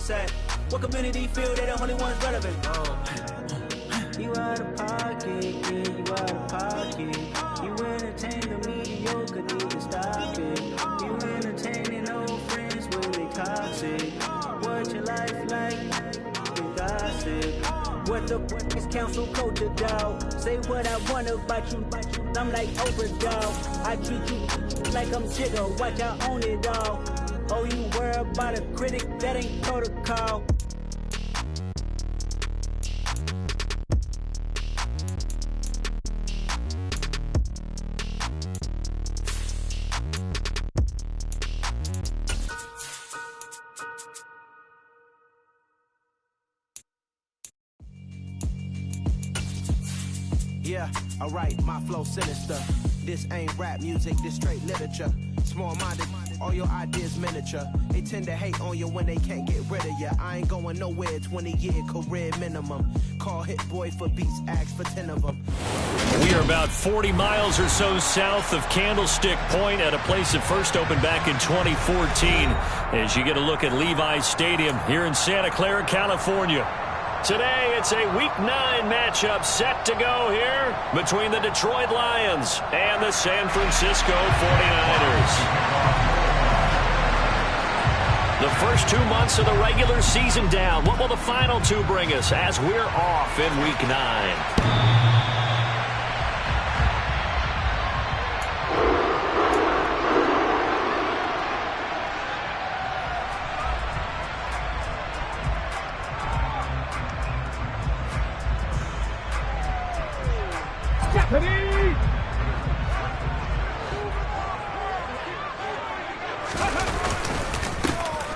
relevance at? What community feel they the only ones relevant? You out of pocket, yeah, you out of pocket. You entertain the mediocre, need to stop it. You entertaining old friends when they toxic. What your life like? You gossip. What the fuck is council culture, dog? Say what I want about you. I'm like Oprah, dog. I treat you like I'm Jigga. Watch I own it all. Oh, you worry about a critic? That ain't protocol. Yeah, alright, my flow sinister. This ain't rap music, this straight literature. Small-minded, all your ideas miniature. They tend to hate on you when they can't get rid of you. I ain't going nowhere, 20-year career minimum. Call Hit Boy for beats, ask for 10 of them. We are about 40 miles or so south of Candlestick Point at a place that first opened back in 2014. As you get a look at Levi's Stadium here in Santa Clara, California. Today, it's a Week 9 matchup set to go here between the Detroit Lions and the San Francisco 49ers. The first 2 months of the regular season down. What will the final two bring us as we're off in Week 9?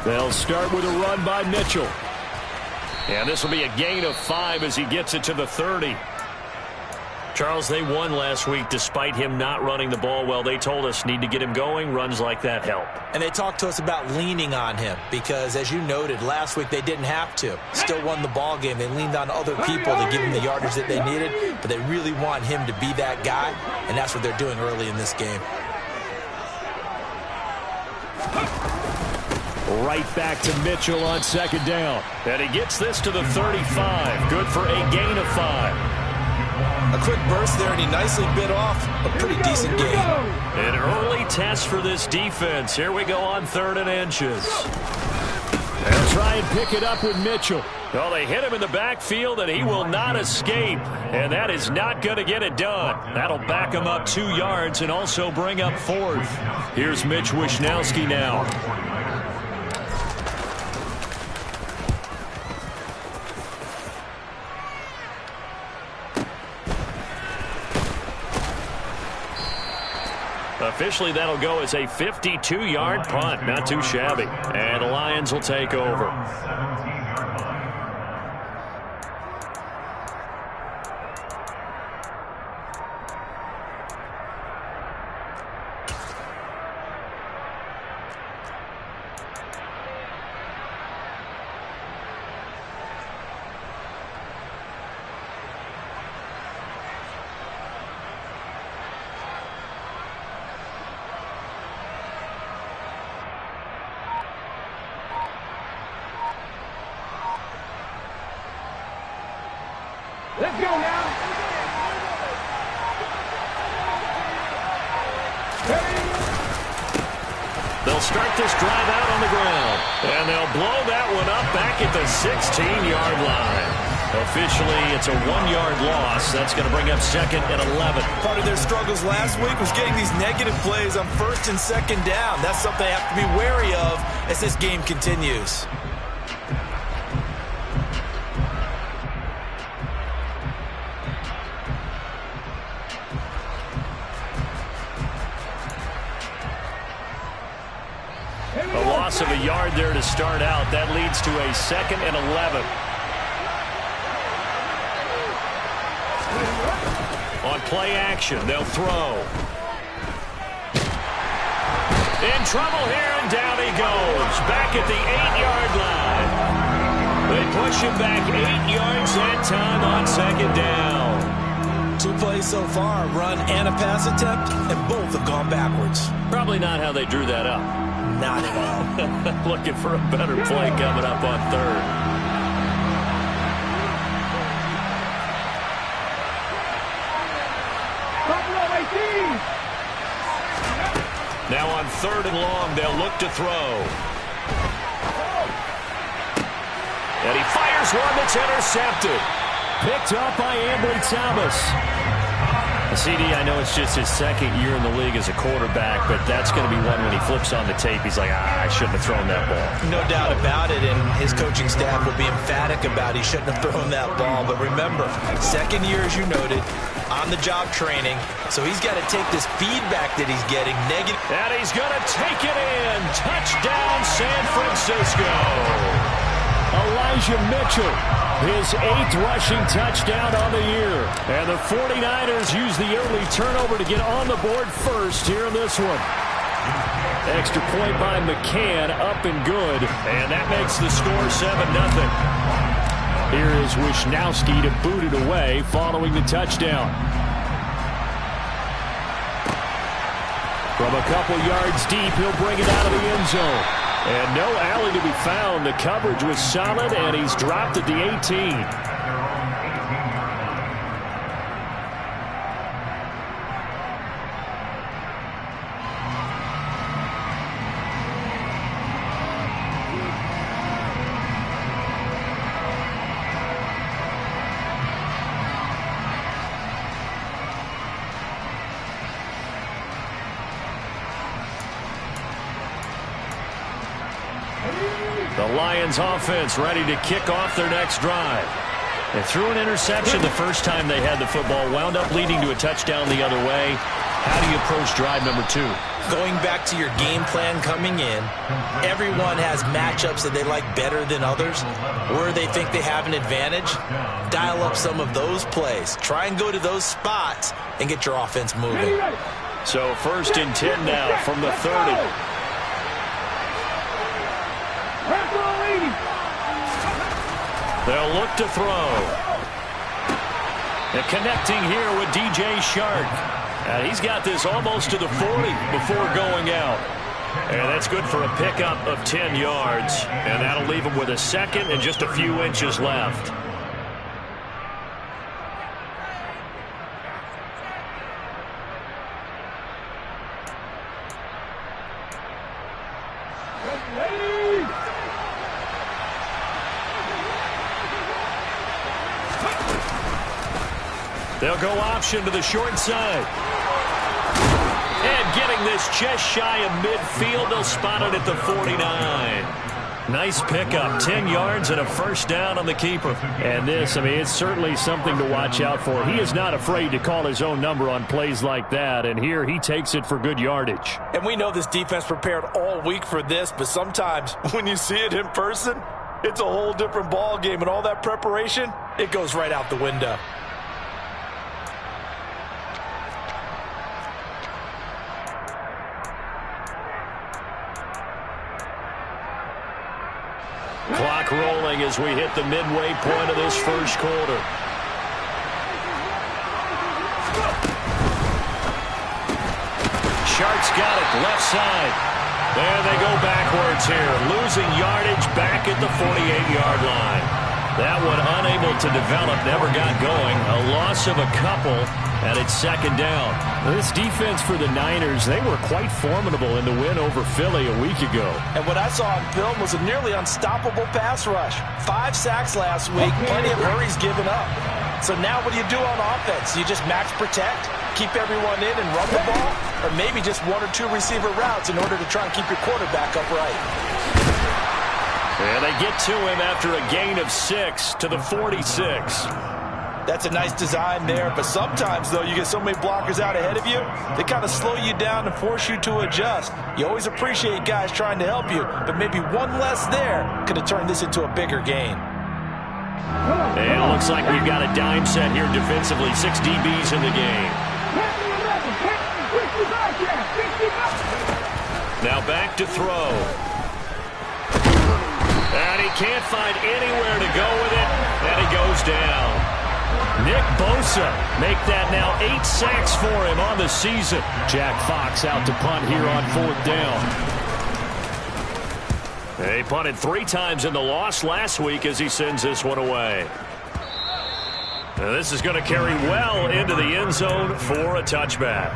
They'll start with a run by Mitchell. And this will be a gain of 5 as he gets it to the 30. Charles, they won last week despite him not running the ball well. They told us need to get him going. Runs like that help. And they talked to us about leaning on him because, as you noted, last week they didn't have to. Still won the ball game. They leaned on other people to give him the yardage that they needed, but they really want him to be that guy, and that's what they're doing early in this game. Right back to Mitchell on second down. And he gets this to the 35. Good for a gain of 5. A quick burst there, and he nicely bit off a pretty decent gain. An early test for this defense. Here we go on 3rd and inches. They'll try and pick it up with Mitchell. Well, they hit him in the backfield, and he will not escape. And that is not going to get it done. That'll back him up 2 yards and also bring up 4th. Here's Mitch Wishnowski now. Officially, that'll go as a 52-yard punt. Not too shabby. And the Lions will take over. Let's go now. They'll start this drive out on the ground. And they'll blow that one up back at the 16-yard line. Officially, it's a 1-yard loss. That's going to bring up 2nd and 11. Part of their struggles last week was getting these negative plays on 1st and 2nd down. That's something they have to be wary of as this game continues. A loss of a yard there to start out. That leads to a 2nd and 11. On play action, they'll throw. In trouble here, and down he goes. Back at the 8-yard line. They push him back 8 yards that time on 2nd down. 2 plays so far, a run and a pass attempt, and both have gone backwards. Probably not how they drew that up. Not at all. Looking for a better play coming up on third. Now on third and long, they'll look to throw. And he fires one that's intercepted. Picked up by Ambry Thomas. CD, I know it's just his second year in the league as a quarterback, but that's going to be one when he flips on the tape, he's like, I shouldn't have thrown that ball. No doubt about it, and his coaching staff will be emphatic about he shouldn't have thrown that ball. But remember, second year, as you noted, on-the-job training, so he's got to take this feedback that he's getting negative. And he's going to take it in. Touchdown, San Francisco. Elijah Mitchell, his 8th rushing touchdown on the year. And the 49ers use the early turnover to get on the board first here in this one. Extra point by McCann, up and good. And that makes the score 7-0. Here is Wisnowski to boot it away following the touchdown. From a couple yards deep, he'll bring it out of the end zone. And no alley to be found. The coverage was solid, and he's dropped at the 18. The Lions offense ready to kick off their next drive. They threw an interception the first time they had the football, wound up leading to a touchdown the other way. How do you approach drive number 2? Going back to your game plan coming in, everyone has matchups that they like better than others, where they think they have an advantage. Dial up some of those plays. Try and go to those spots and get your offense moving. So 1st and 10 now from the 30. They'll look to throw. And connecting here with DJ Chark. And he's got this almost to the 40 before going out. And that's good for a pickup of 10 yards. And that'll leave him with a second and just a few inches left. They'll go option to the short side. And getting this just shy of midfield, they'll spot it at the 49. Nice pickup, 10 yards and a first down on the keeper. And this, I mean, it's certainly something to watch out for. He is not afraid to call his own number on plays like that, and here he takes it for good yardage. And we know this defense prepared all week for this, but sometimes when you see it in person, it's a whole different ball game, and all that preparation, it goes right out the window. Clock rolling as we hit the midway point of this first quarter. Shark's got it, left side. There they go backwards here, losing yardage back at the 48-yard line. That one unable to develop, never got going. A loss of a couple, and it's second down. This defense for the Niners, they were quite formidable in the win over Philly a week ago. And what I saw on film was a nearly unstoppable pass rush. 5 sacks last week, plenty of hurries given up. So now what do you do on offense? You just max protect, keep everyone in and run the ball, or maybe just 1 or 2 receiver routes in order to try and keep your quarterback upright. And they get to him after a gain of 6 to the 46. That's a nice design there, but sometimes, though, you get so many blockers out ahead of you, they kind of slow you down and force you to adjust. You always appreciate guys trying to help you, but maybe one less there could have turned this into a bigger gain. And it looks like we've got a dime set here defensively. 6 DBs in the game. Now back to throw. And he can't find anywhere to go with it, and he goes down. Nick Bosa make that now 8 sacks for him on the season. Jack Fox out to punt here on 4th down. He punted 3 times in the loss last week as he sends this one away. Now this is going to carry well into the end zone for a touchback.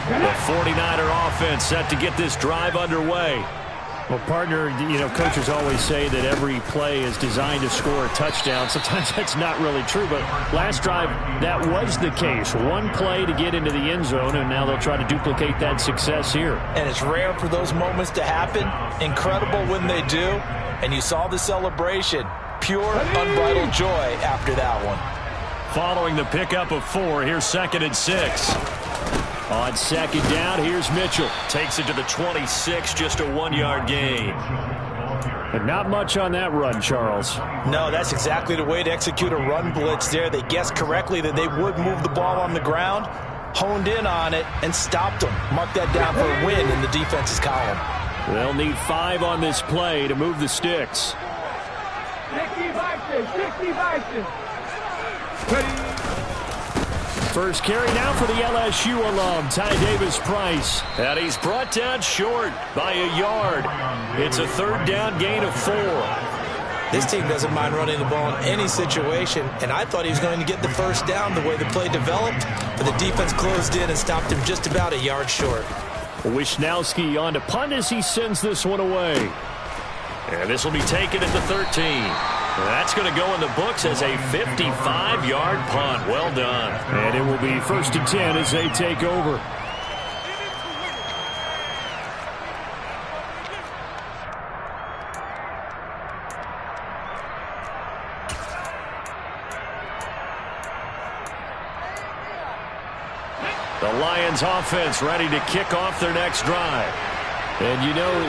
The 49er offense set to get this drive underway. Well, partner, coaches always say that every play is designed to score a touchdown. Sometimes that's not really true, but last drive, that was the case. One play to get into the end zone, and now they'll try to duplicate that success here. And it's rare for those moments to happen. Incredible when they do. And you saw the celebration. Pure, unbridled joy after that one. Following the pickup of 4, here's 2nd and 6. On 2nd down, here's Mitchell. Takes it to the 26, just a 1-yard gain. But not much on that run, Charles. No, that's exactly the way to execute a run blitz there. They guessed correctly that they would move the ball on the ground, honed in on it, and stopped them. Mark that down for a win in the defense's column. They'll need 5 on this play to move the sticks. 60. First carry now for the LSU alum, Ty Davis-Price. And he's brought down short by a yard. It's a 3rd down gain of 4. This team doesn't mind running the ball in any situation, and I thought he was going to get the first down the way the play developed, but the defense closed in and stopped him just about a yard short. Wisnowski on to punt as he sends this one away. And this will be taken at the 13. That's going to go in the books as a 55-yard punt. Well done. And it will be 1st and 10 as they take over. The Lions offense ready to kick off their next drive. And,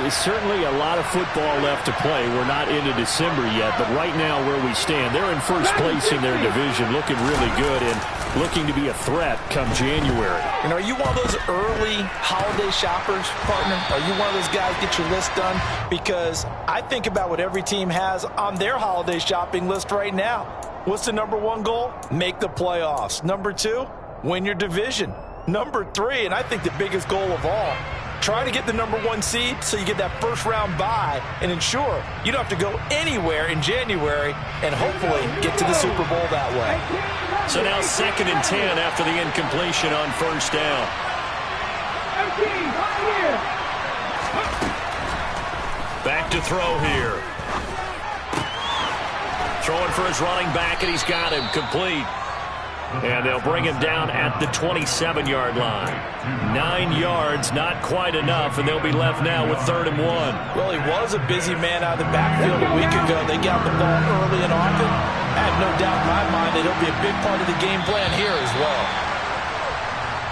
it's certainly a lot of football left to play. We're not into December yet, but right now where we stand, they're in first place in their division, looking really good and looking to be a threat come January. And are you one of those early holiday shoppers, partner? Are you one of those guys get your list done? Because I think about what every team has on their holiday shopping list right now. What's the number 1 goal? Make the playoffs. Number 2, win your division. Number 3, and I think the biggest goal of all, try to get the number 1 seed so you get that first-round bye and ensure you don't have to go anywhere in January and hopefully get to the Super Bowl that way. So now 2nd and 10 after the incompletion on 1st down. Back to throw here. Throwing for his running back, and he's got him complete. And they'll bring him down at the 27-yard line. 9 yards, not quite enough, and they'll be left now with 3rd and 1. Well, he was a busy man out of the backfield a week ago. They got the ball early and often. I have no doubt in my mind that he'll be a big part of the game plan here as well.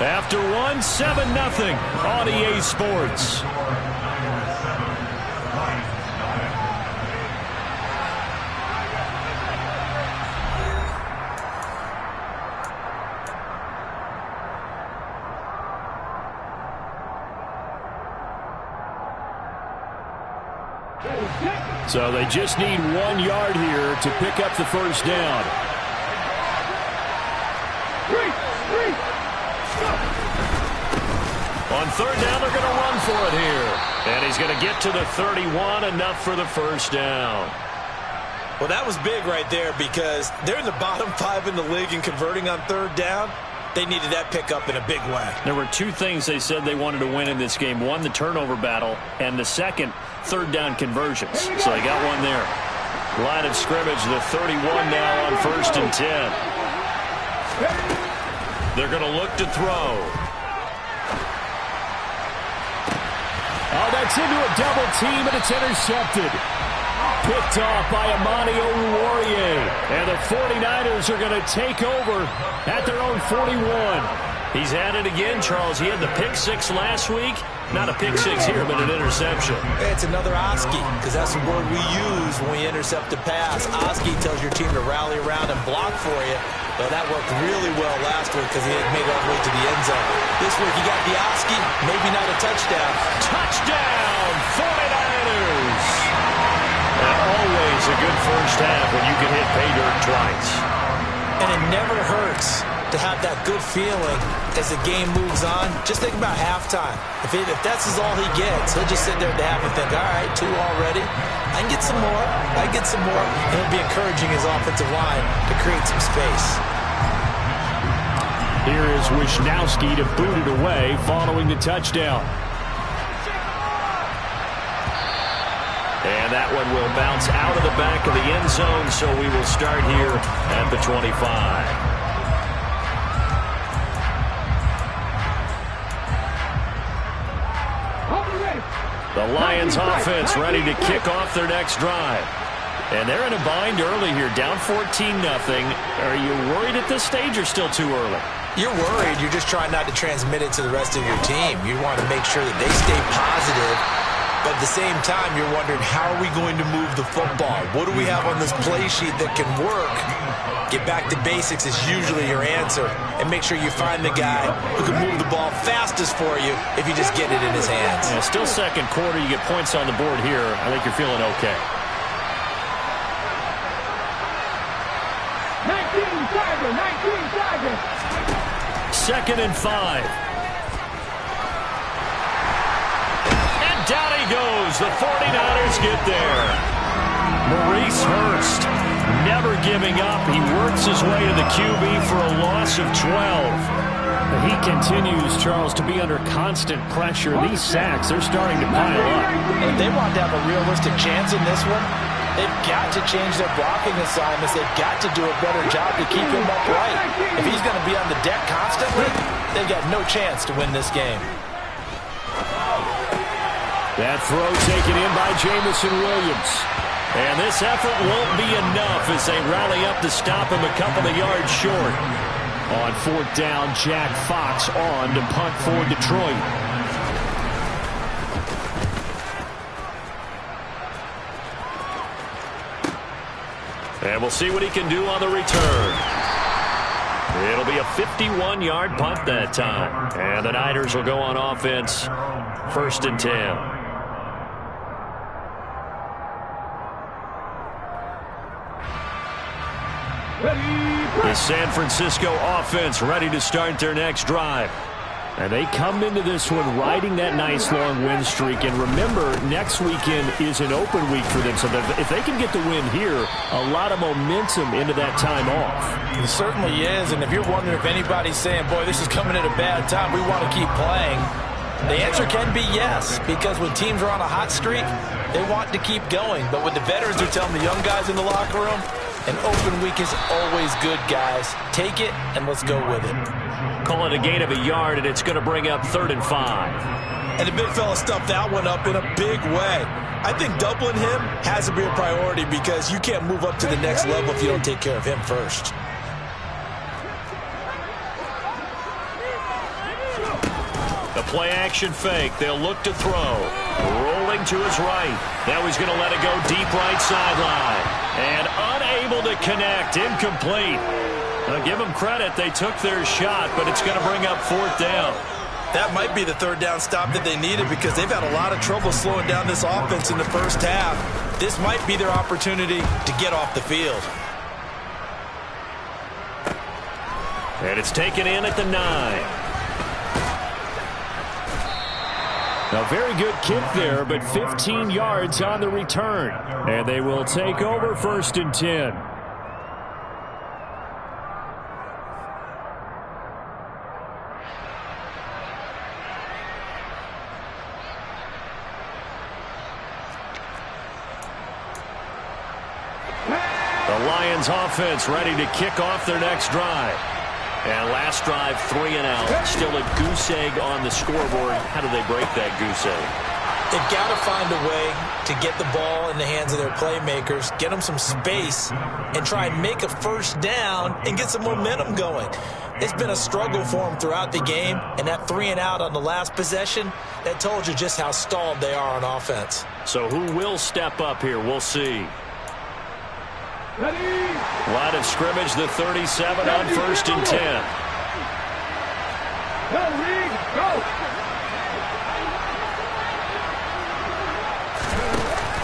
After 7-0 on EA Sports. So they just need 1 yard here to pick up the first down. On 3rd down, they're going to run for it here. And he's going to get to the 31, enough for the first down. Well, that was big right there because they're in the bottom 5 in the league in converting on 3rd down. They needed that pickup in a big way. There were 2 things they said they wanted to win in this game. 1, the turnover battle, and the second, 3rd down conversions. So they got one there. Line of scrimmage, the 31 now on 1st and 10. They're going to look to throw. Oh, that's into a double team, and it's intercepted. Picked off by Amani Oruwariye. And the 49ers are going to take over at their own 41. He's at it again, Charles. He had the pick 6 last week. Not a pick 6 here, but an interception. It's another Oski, because that's the word we use when we intercept a pass. Oski tells your team to rally around and block for you. Well, that worked really well last week because he had made it all the way to the end zone. This week, you got the Oski, maybe not a touchdown. Touchdown, 49ers! And always a good first half when you can hit pay dirt twice. And it never hurts to have that good feeling as the game moves on. Just think about halftime. If that's all he gets, he'll just sit there at the half and think, all right, 2 already. I can get some more. I can get some more. And he'll be encouraging his offensive line to create some space. Here is Wisnowski to boot it away following the touchdown. And that one will bounce out of the back of the end zone, so we will start here at the 25. The Lions offense ready to kick off their next drive. And they're in a bind early here, down 14-0. Are you worried at this stage or still too early? You're worried. You're just trying not to transmit it to the rest of your team. You want to make sure that they stay positive. But at the same time, you're wondering, how are we going to move the football? What do we have on this play sheet that can work? Get back to basics is usually your answer. And make sure you find the guy who can move the ball fastest for you if you just get it in his hands. Yeah, still second quarter. You get points on the board here. I think you're feeling okay. 19 seconds. 2nd and 5. Down he goes. The 49ers get there. Maurice Hurst never giving up. He works his way to the QB for a loss of 12. He continues, Charles, to be under constant pressure. These sacks, they're starting to pile up. And if they want to have a realistic chance in this one, they've got to change their blocking assignments. They've got to do a better job to keep him upright. If he's going to be on the deck constantly, they've got no chance to win this game. That throw taken in by Jameson Williams. And this effort won't be enough as they rally up to stop him a couple of yards short. On 4th down, Jack Fox on to punt for Detroit. And we'll see what he can do on the return. It'll be a 51-yard punt that time. And the Niners will go on offense, 1st and 10. The San Francisco offense ready to start their next drive. And they come into this one riding that nice long win streak. And remember, next weekend is an open week for them. So if they can get the win here, a lot of momentum into that time off. It certainly is. And if you're wondering if anybody's saying, boy, this is coming at a bad time, we want to keep playing, the answer can be yes. Because when teams are on a hot streak, they want to keep going. But what the veterans are telling the young guys in the locker room, an open week is always good, guys. Take it, and let's go with it. Call it a gain of a yard, and it's going to bring up 3rd and 5. And the big fella stuffed that one up in a big way. I think doubling him has to be a priority because you can't move up to the next level if you don't take care of him first. The play-action fake. They'll look to throw. Rolling to his right. Now he's going to let it go deep right sideline. And unable to connect. Incomplete. Now give them credit. They took their shot, but it's going to bring up 4th down. That might be the 3rd down stop that they needed because they've had a lot of trouble slowing down this offense in the first half. This might be their opportunity to get off the field. And it's taken in at the 9. A very good kick there, but 15 yards on the return. And they will take over 1st and 10. The Lions offense ready to kick off their next drive. And last drive, 3 and out. Still a goose egg on the scoreboard. How do they break that goose egg? They've got to find a way to get the ball in the hands of their playmakers, get them some space, and try and make a 1st down and get some momentum going. It's been a struggle for them throughout the game, and that 3 and out on the last possession, that told you just how stalled they are on offense. So who will step up here? We'll see. Line of scrimmage, the 37 on 1st and 10.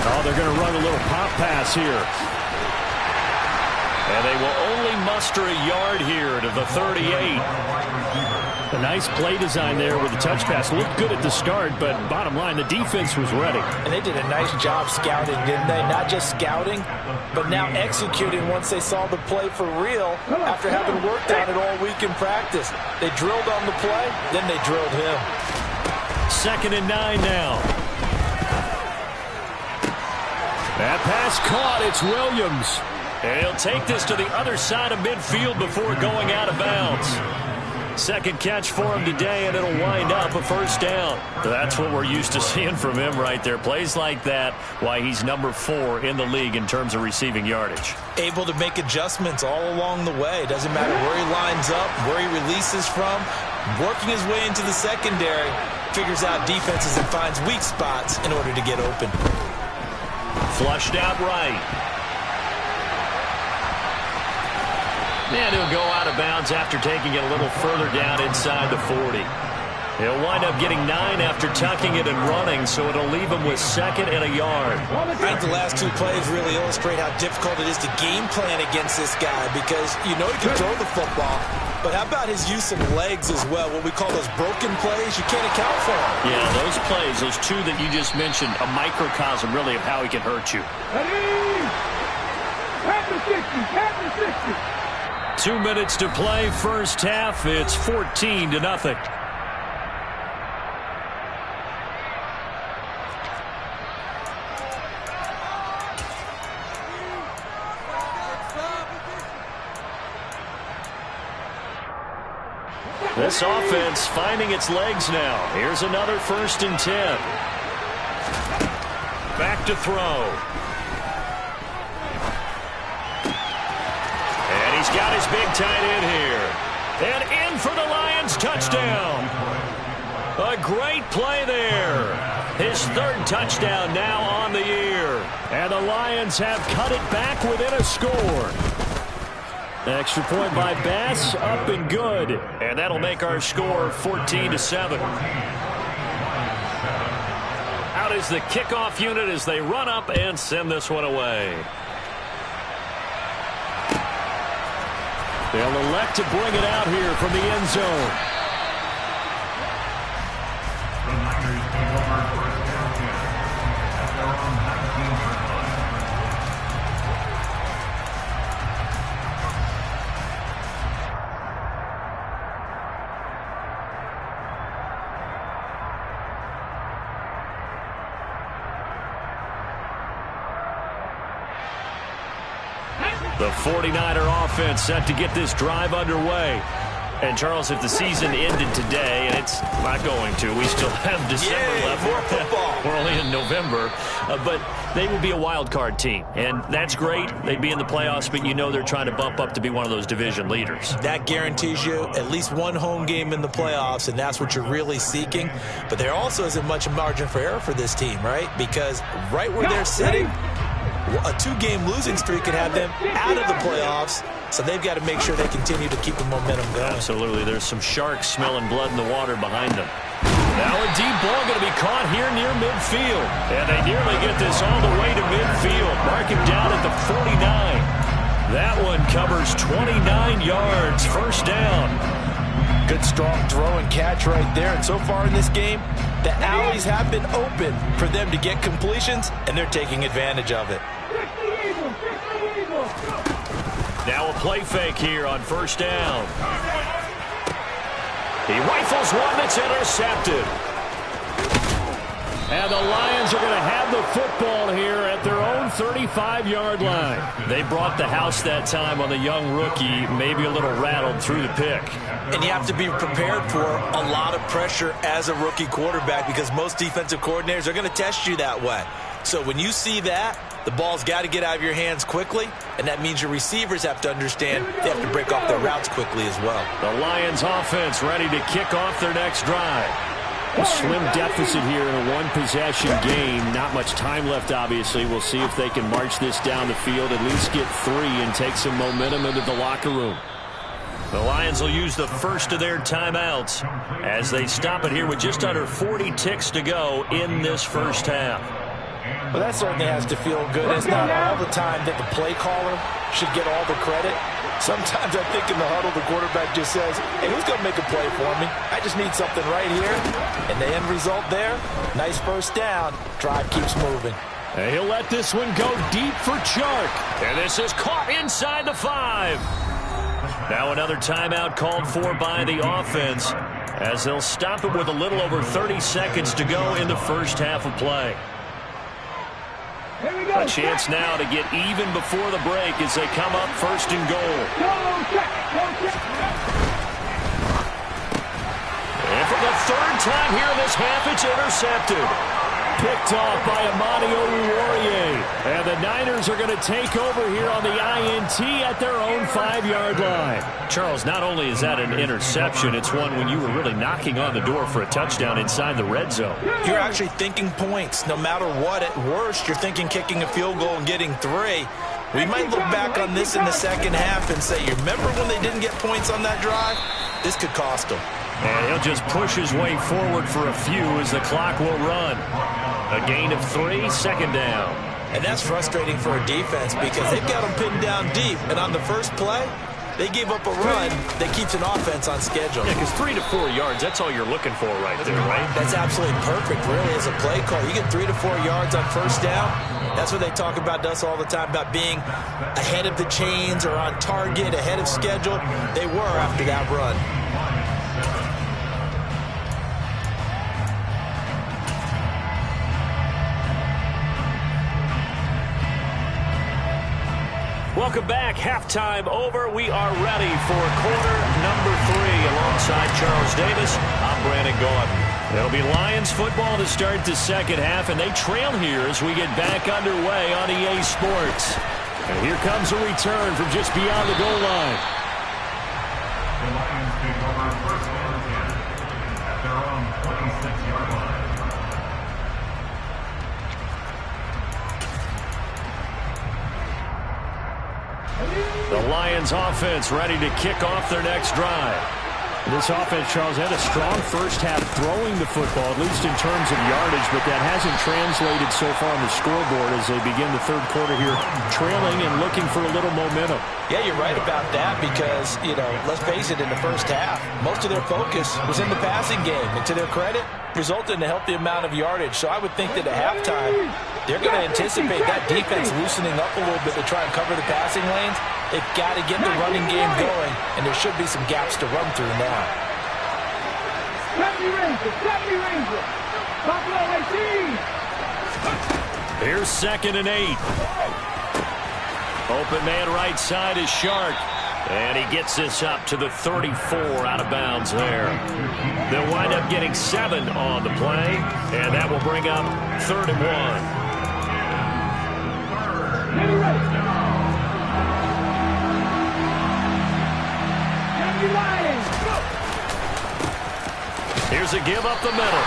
Oh, they're going to run a little pop pass here. And they will only muster a yard here to the 38. A nice play design there with the touch pass. Looked good at the start, but bottom line, the defense was ready. And they did a nice job scouting, didn't they? Not just scouting, but now executing once they saw the play for real after having worked on it all week in practice. They drilled on the play, then they drilled him. 2nd and 9 now. That pass caught. It's Williams. And he'll take this to the other side of midfield before going out of bounds. Second catch for him today, and it'll wind up a first down. That's what we're used to seeing from him right there. Plays like that, why he's number 4 in the league in terms of receiving yardage. Able to make adjustments all along the way. Doesn't matter where he lines up, where he releases from. Working his way into the secondary, figures out defenses and finds weak spots in order to get open. Flushed out right. And he'll go out of bounds after taking it a little further down inside the 40. He'll wind up getting 9 after tucking it and running, so it'll leave him with 2nd and a yard. I think the last 2 plays really illustrate how difficult it is to game plan against this guy because you know he can throw the football, but how about his use of legs as well? What we call those broken plays, you can't account for them. Yeah, those plays, those 2 that you just mentioned, a microcosm really of how he can hurt you. At the 60, at the 60. 2 minutes to play, first half. It's 14-0. This offense finding its legs now. Here's another 1st and 10. Back to throw. He's got his big tight end here. And in for the Lions, touchdown. A great play there. His 3rd touchdown now on the year. And the Lions have cut it back within a score. Extra point by Bass, up and good. And that'll make our score 14-7. Out is the kickoff unit as they run up and send this one away. They'll elect to bring it out here from the end zone. The 49er offense set to get this drive underway. And, Charles, if the season ended today, and it's not going to, we still have December left. More football. We're only in November. But they would be a wild card team. And that's great. They'd be in the playoffs, but you know they're trying to bump up to be one of those division leaders. That guarantees you at least one home game in the playoffs, and that's what you're really seeking. But there also isn't much margin for error for this team, right? Because right where they're sitting, a 2-game losing streak could have them out of the playoffs, so they've got to make sure they continue to keep the momentum going. Absolutely. There's some sharks smelling blood in the water behind them. Now a deep ball going to be caught here near midfield. And they nearly get this all the way to midfield. Mark him down at the 49. That one covers 29 yards. First down. Good strong throw and catch right there. And so far in this game, the alleys have been open for them to get completions, and they're taking advantage of it. Now a play fake here on first down. He rifles one that's intercepted. And the Lions are going to have the football here at their own 35-yard line. They brought the house that time on the young rookie, maybe a little rattled through the pick. And you have to be prepared for a lot of pressure as a rookie quarterback because most defensive coordinators are going to test you that way. So when you see that, the ball's got to get out of your hands quickly, and that means your receivers have to understand they have to break off their routes quickly as well. The Lions offense ready to kick off their next drive. A slim deficit here in a one-possession game. Not much time left, obviously. We'll see if they can march this down the field, at least get 3 and take some momentum into the locker room. The Lions will use the first of their timeouts as they stop it here with just under 40 ticks to go in this first half. Well, that certainly has to feel good. It's not all the time that the play caller should get all the credit. Sometimes I think in the huddle, the quarterback just says, hey, who's going to make a play for me? I just need something right here. And the end result there, nice first down. Drive keeps moving. And he'll let this one go deep for Chark. And this is caught inside the 5. Now another timeout called for by the offense, as they'll stop it with a little over 30 seconds to go in the first half of play. A chance now to get even before the break as they come up first and goal. And for the third time here in this half, it's intercepted. Picked off by Amani Oruwariye. And the Niners are going to take over here on the INT at their own 5-yard line. Charles, not only is that an interception, it's one when you were really knocking on the door for a touchdown inside the red zone. You're actually thinking points. No matter what, at worst, you're thinking kicking a field goal and getting 3. We might look back on this in the second half and say, you remember when they didn't get points on that drive? This could cost them. And he'll just push his way forward for a few as the clock will run. A gain of 3, second down. And that's frustrating for a defense because they've got them pinned down deep. And on the first play, they gave up a run that keeps an offense on schedule. Yeah, because 3 to 4 yards, that's all you're looking for right there, right? That's absolutely perfect, really, as a play call. You get 3 to 4 yards on first down. That's what they talk about to us all the time, about being ahead of the chains or on target, ahead of schedule. They were after that run. Welcome back. Halftime over. We are ready for quarter number 3. Alongside Charles Davis, I'm Brandon Gaudin. It'll be Lions football to start the second half, and they trail here as we get back underway on EA Sports. And here comes a return from just beyond the goal line. The Lions take over first and 10 at their own 26-yard line. The Lions offense ready to kick off their next drive. This offense, Charles, had a strong first half throwing the football, at least in terms of yardage, but that hasn't translated so far on the scoreboard as they begin the third quarter here, trailing and looking for a little momentum. Yeah, you're right about that because, let's face it, in the first half, most of their focus was in the passing game. And to their credit, resulted in a healthy amount of yardage. So I would think that at halftime, they're going to anticipate that defense loosening up a little bit to try and cover the passing lanes. They've got to get the running game going, and there should be some gaps to run through now. Here's 2nd and 8. Open man right side is Chark. And he gets this up to the 34 out of bounds there. They'll wind up getting 7 on the play, and that will bring up 3rd and 1. Here's a give up the middle.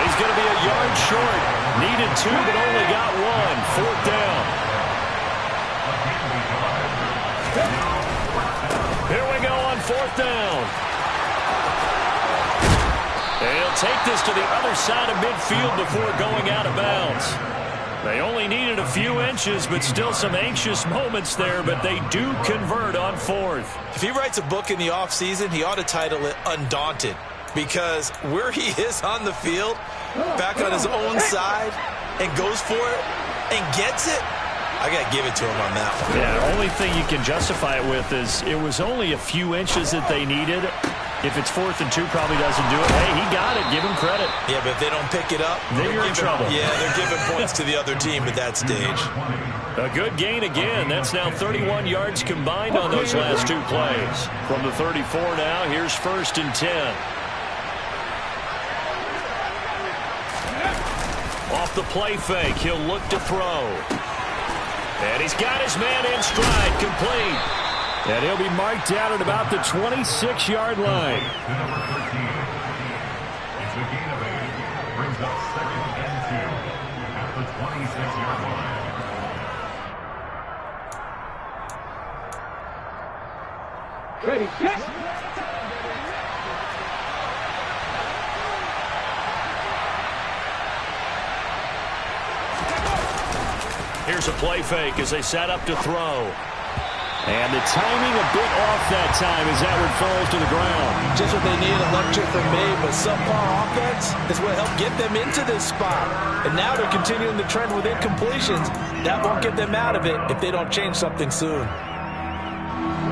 He's going to be a yard short. Needed 2, but only got 1. 4th down. Here we go on 4th down. And he'll take this to the other side of midfield before going out of bounds. They only needed a few inches, but still some anxious moments there, but they do convert on 4th. If he writes a book in the offseason, he ought to title it Undaunted, because where he is on the field, back on his own side, and goes for it, and gets it, I got to give it to him on that one. Yeah, the only thing you can justify it with is it was only a few inches that they needed. If it's 4th and 2, probably doesn't do it. Hey, he got it. Give him credit. Yeah, but if they don't pick it up, then you're in trouble. Yeah, they're giving points to the other team at that stage. A good gain again. That's now 31 yards combined on those last 2 plays. From the 34 now, here's 1st and 10. Off the play fake, he'll look to throw. And he's got his man in stride, complete. And he'll be marked down at about the 26-yard line. It's a gain of 8. Brings up 2nd and 2 at the 26-yard line. Ready, set. Here's a play fake as they set up to throw. And the timing a bit off that time as Edward falls to the ground. Just what they needed, a lecture from me, but subpar offense is what helped get them into this spot. And now they're continuing the trend with incompletions. That won't get them out of it if they don't change something soon.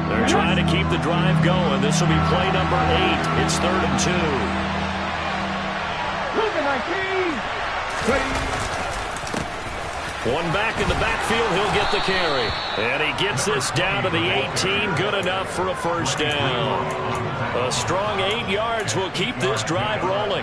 They're trying to keep the drive going. This will be play number 8. It's 3rd and 2. One back in the backfield, he'll get the carry. And he gets this down to the 18, good enough for a first down. A strong 8 yards will keep this drive rolling.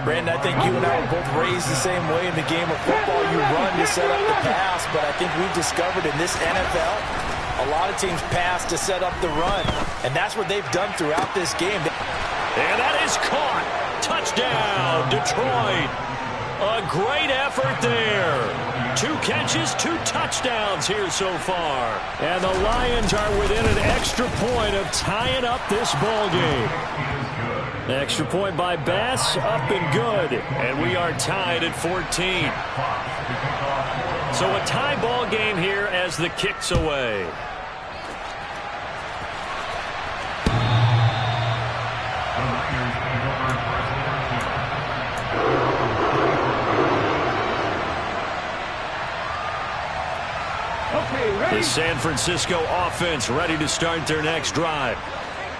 Brandon, I think you and I were both raised the same way in the game of football. You run to set up the pass, but I think we've discovered in this NFL, a lot of teams pass to set up the run. And that's what they've done throughout this game. And that is caught. Touchdown, Detroit. A great effort there. 2 catches, 2 touchdowns here so far. And the Lions are within an extra point of tying up this ball game. Extra point by Bass, up and good. And we are tied at 14. So a tie ball game here as the kick's away. The San Francisco offense ready to start their next drive.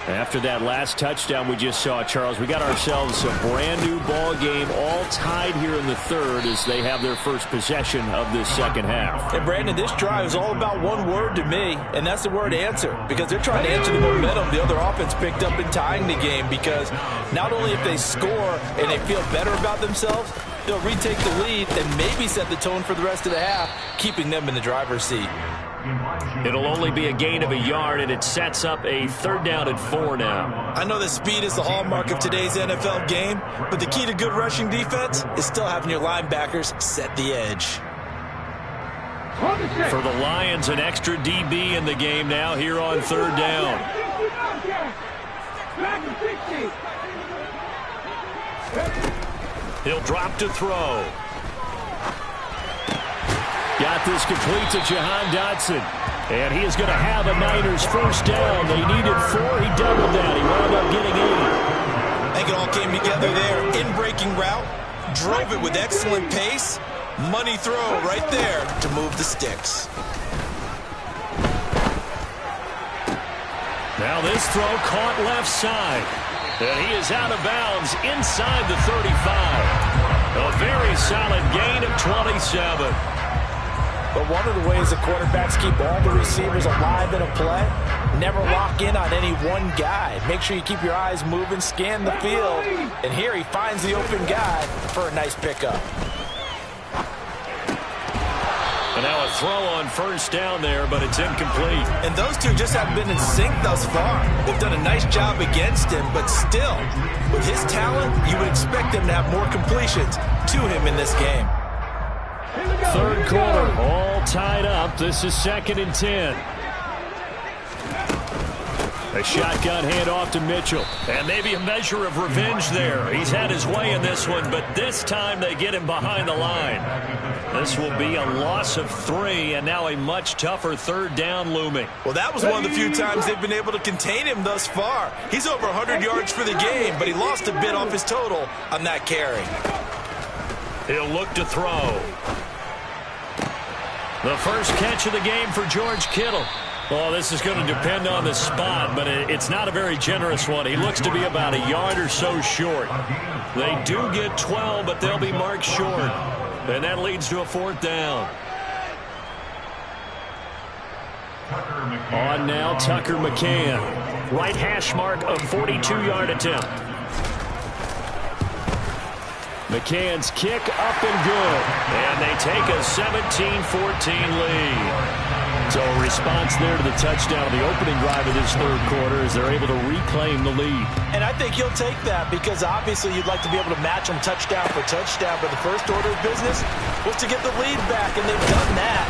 After that last touchdown we just saw, Charles, we got ourselves a brand new ball game, all tied here in the 3rd as they have their first possession of this second half. And Brandon, this drive is all about one word to me, and that's the word answer, because they're trying to answer the momentum the other offense picked up in tying the game, because not only if they score and they feel better about themselves, they'll retake the lead and maybe set the tone for the rest of the half, keeping them in the driver's seat. It'll only be a gain of a yard, and it sets up a 3rd down and 4 now. I know that speed is the hallmark of today's NFL game, but the key to good rushing defense is still having your linebackers set the edge. For the Lions, an extra DB in the game now here on 3rd down. He'll drop to throw. Got this complete to Jahan Dotson. And he is going to have a Niners first down. They needed 4. He doubled that. He wound up getting 8. I think it all came together there. In-breaking route. Drove it with excellent pace. Money throw right there to move the sticks. Now this throw caught left side. And he is out of bounds inside the 35. A very solid gain of 27. But one of the ways the quarterbacks keep all the receivers alive in a play, never lock in on any one guy. Make sure you keep your eyes moving, scan the field. And here he finds the open guy for a nice pickup. And now a throw on first down there, but it's incomplete. And those two just haven't been in sync thus far. They've done a nice job against him, but still, with his talent, you would expect him to have more completions to him in this game. 3rd quarter, all tied up. This is 2nd and 10. A shotgun handoff to Mitchell. And maybe a measure of revenge there. He's had his way in this one, but this time they get him behind the line. This will be a loss of 3, and now a much tougher 3rd down looming. Well, that was one of the few times they've been able to contain him thus far. He's over 100 yards for the game, but he lost a bit off his total on that carry. He'll look to throw. The first catch of the game for George Kittle. Well, this is going to depend on the spot, but it's not a very generous one. He looks to be about a yard or so short. They do get 12, but they'll be marked short. And that leads to a 4th down. On now, Tucker McCann. Right hash mark of 42-yard attempt. McCann's kick up and good. And they take a 17-14 lead. So a response there to the touchdown of the opening drive of this 3rd quarter as they're able to reclaim the lead. And I think he'll take that because obviously you'd like to be able to match them touchdown for touchdown, but the first order of business was to get the lead back, and they've done that.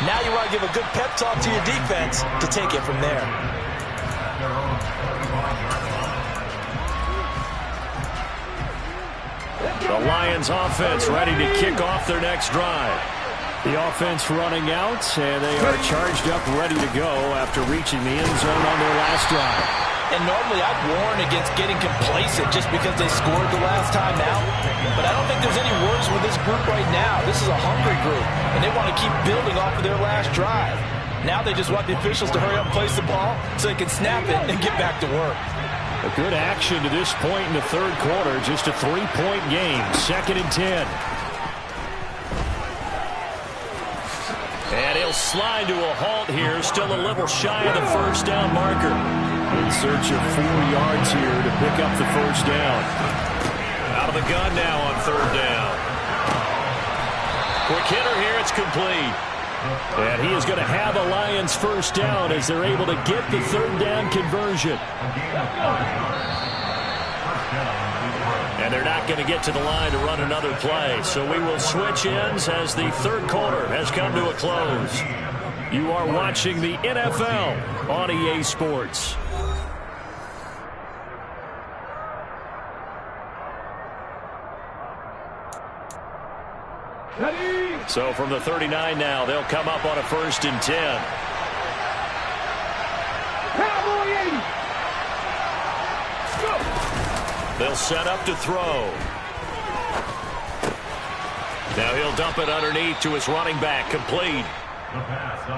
Now you want to give a good pep talk to your defense to take it from there. The Lions offense ready to kick off their next drive. The offense running out, and they are charged up, ready to go after reaching the end zone on their last drive. And normally I'd warn against getting complacent just because they scored the last time out. But I don't think there's any worries with this group right now. This is a hungry group, and they want to keep building off of their last drive. Now they just want the officials to hurry up and place the ball so they can snap it and get back to work. A good action to this point in the third quarter. Just a 3-point game. 2nd and 10. And he'll slide to a halt here. Still a little shy of the first down marker. In search of 4 yards here to pick up the first down. Out of the gun now on 3rd down. Quick hitter here. It's complete. And he is going to have a Lions first down as they're able to get the 3rd down conversion. And they're not going to get to the line to run another play. So we will switch ends as the third quarter has come to a close. You are watching the NFL on EA Sports. So from the 39 now, they'll come up on a 1st and 10. They'll set up to throw. Now he'll dump it underneath to his running back, complete.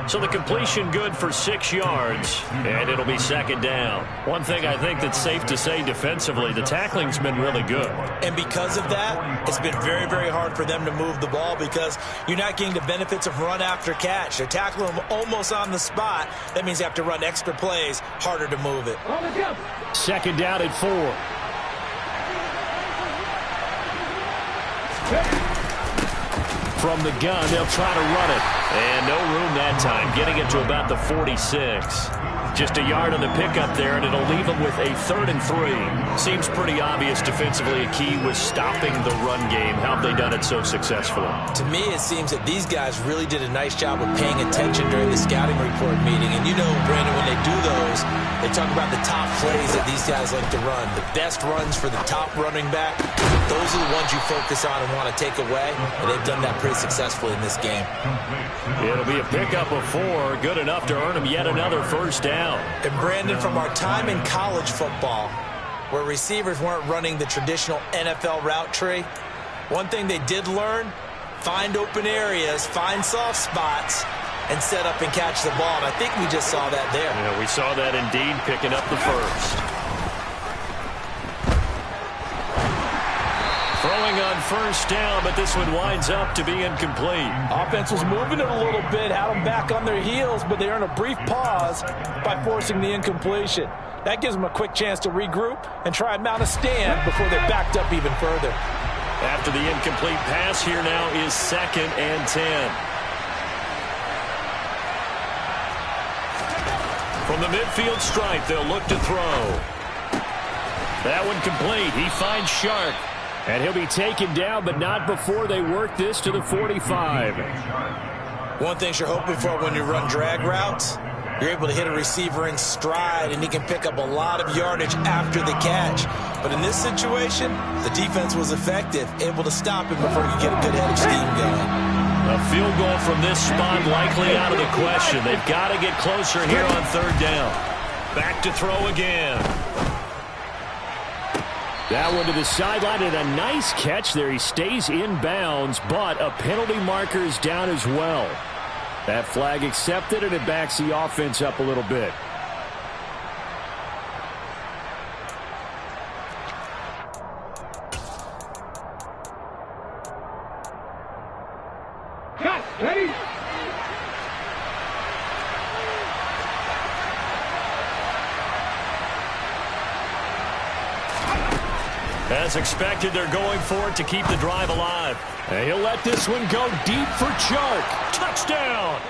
So the completion good for 6 yards, and it'll be 2nd down. One thing I think that's safe to say defensively, the tackling's been really good. And because of that, it's been very, very hard for them to move the ball because you're not getting the benefits of run after catch. They're tackling them almost on the spot. That means you have to run extra plays, harder to move it. 2nd down at 4. From the gun, they'll try to run it. And no room that time, getting it to about the 46. Just a yard on the pickup there, and it'll leave them with a 3rd and 3. Seems pretty obvious defensively a key was stopping the run game. How have they done it so successfully? To me, it seems that these guys really did a nice job of paying attention during the scouting report meeting. And you know, Brandon, when they do those, they talk about the top plays that these guys like to run. The best runs for the top running back, those are the ones you focus on and want to take away. And they've done that pretty successfully in this game. It'll be a pickup of 4, good enough to earn them yet another first down. And Brandon, from our time in college football, where receivers weren't running the traditional NFL route tree, one thing they did learn, find open areas, find soft spots, and set up and catch the ball. And I think we just saw that there. Yeah, we saw that indeed, picking up the first. Throwing on first down, but this one winds up to be incomplete. Offense was moving it a little bit, had them back on their heels, but they earned a brief pause by forcing the incompletion. That gives them a quick chance to regroup and try and mount a stand before they're backed up even further. After the incomplete pass, here now is 2nd and 10. From the midfield stripe, they'll look to throw. That one complete. He finds Shark. And he'll be taken down, but not before they work this to the 45. One thing you're hoping for when you run drag routes, you're able to hit a receiver in stride, and he can pick up a lot of yardage after the catch. But in this situation, the defense was effective, able to stop him before you get a good head of steam going. A field goal from this spot likely out of the question. They've got to get closer here on 3rd down. Back to throw again. That one to the sideline, and a nice catch there. He stays in bounds, but a penalty marker is down as well. That flag accepted, and it backs the offense up a little bit. Ready? As expected, they're going for it to keep the drive alive. And he'll let this one go deep for Chark. Touchdown!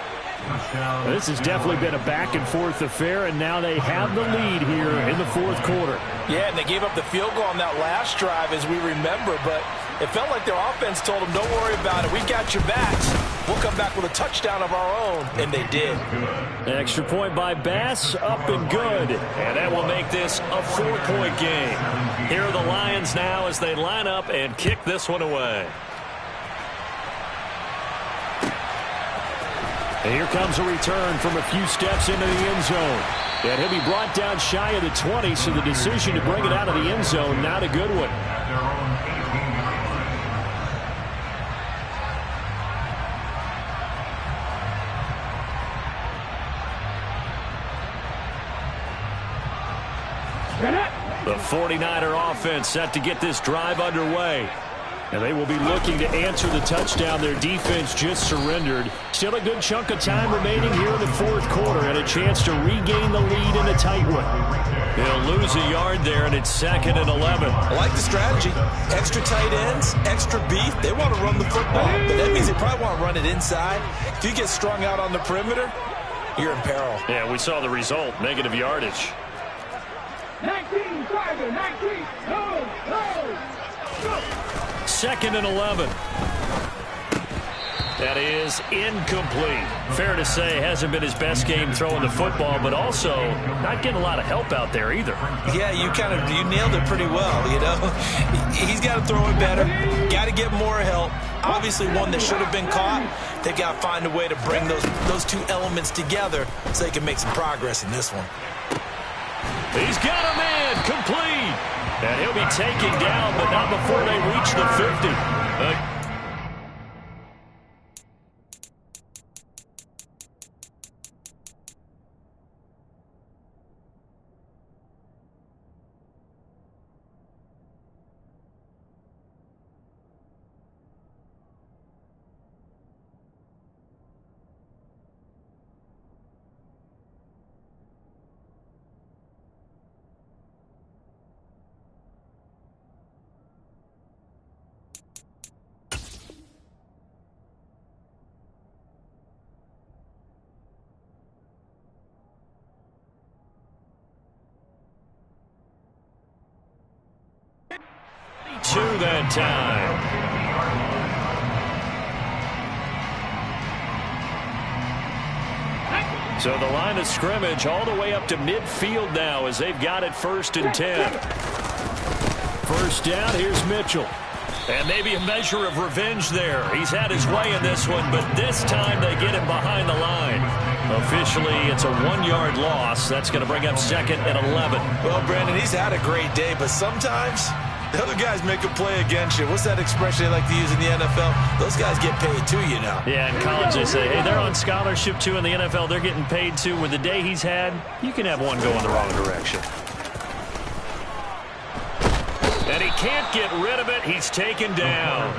This has definitely been a back-and-forth affair, and now they have the lead here in the 4th quarter. Yeah, and they gave up the field goal on that last drive, as we remember, but it felt like their offense told them, don't worry about it, we got your backs. We'll come back with a touchdown of our own, and they did. An extra point by Bass, up and good. And that will make this a 4-point game. Here are the Lions now as they line up and kick this one away. And here comes a return from a few steps into the end zone. And he'll be brought down shy of the 20, so the decision to bring it out of the end zone, not a good one. The 49er offense set to get this drive underway. And they will be looking to answer the touchdown their defense just surrendered. Still a good chunk of time remaining here in the fourth quarter and a chance to regain the lead in a tight one. They'll lose a yard there, and it's 2nd and 11. I like the strategy. Extra tight ends, extra beef. They want to run the football, but that means they probably want to run it inside. If you get strung out on the perimeter, you're in peril. Yeah, we saw the result, negative yardage. 19, driver, 19, go, go, go. 2nd and 11. That is incomplete. Fair to say, hasn't been his best game throwing the football, but also not getting a lot of help out there either. Yeah, you nailed it pretty well, you know. He's got to throw it better. Got to get more help. Obviously one that should have been caught. They've got to find a way to bring those two elements together so they can make some progress in this one. He's got a man complete. And he'll be taken down, but not before they reach the 50. That time. So the line of scrimmage all the way up to midfield now as they've got it 1st and 10. First down, here's Mitchell. And maybe a measure of revenge there. He's had his way in this one, but this time they get him behind the line. Officially, it's a 1-yard loss. That's going to bring up 2nd and 11. Well, Brandon, he's had a great day, but sometimes the other guys make a play against you. What's that expression they like to use in the NFL? Those guys get paid too, you know. Yeah, in college they say, hey, they're on scholarship too. In the NFL, they're getting paid too. With the day he's had, you can have one going the wrong direction. And he can't get rid of it. He's taken down.